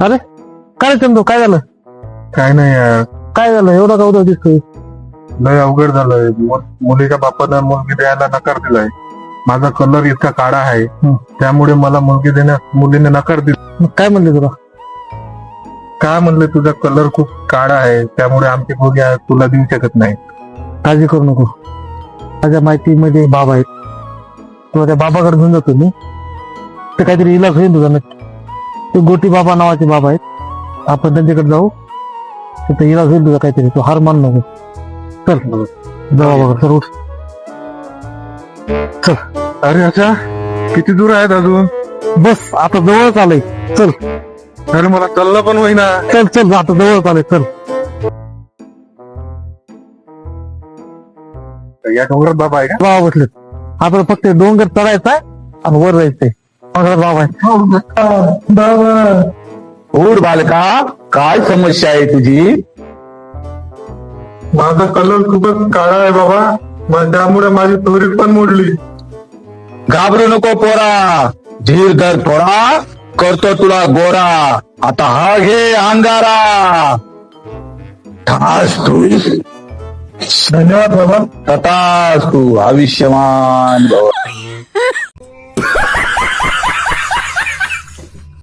अरे काय चंदू, काय झालं? काय नाही यार, काय झालं एवढा का उद्या दिसतोय? लय अवघड झालंय. मुलीच्या बापानं मुलगी द्यायला नकार दिलाय. माझा कलर इतका काळा आहे, त्यामुळे मला मुलगी देण्यास मुलीने नकार दिला. मग काय म्हणले तुला? काय म्हणलं, तुझा कलर खूप काळा आहे, त्यामुळे आमची मुलगी तुला देऊ शकत नाही. काळजी करू नको, माझ्या माहितीमध्ये बाबा आहेत, तुला त्या बाबाकडे घेऊन जातो मी. ते काहीतरी इलाज होईल तुझा नक्की. ते गोटी बाबा नावाचे बाबा आहेत, आपण त्यांच्याकडे जाऊ, तिथे इलाज होईल तुझा काहीतरी. तू हार मान नको. चल जाऊ बाबाकडे. चल उठ. चल. अरे अच्छा, किती दूर आहेत अजून? बस आता जवळच आलंय. चल. अरे मला चाललं पण होईना. चल चल आता जवळच आलंय. चल. या डोंगरात बाबा आहे का? बाबा बसलेत. आपल्याला फक्त डोंगर चढायचा आणि वर जायचंय. बाबा आहे. बाबा, उठ बालका, काय समस्या आहे तुझी? माझा कलर खूपच काळा आहे बाबा, त्यामुळे माझी तोरी पण मोडली. घाबरू नको पोरा, धीर धर थोडा, करतो तुला गोरा. आता हा घे अंगारा. ठास तू, धन्यवाद बाबा. तथास तू, आयुष्यमान भव.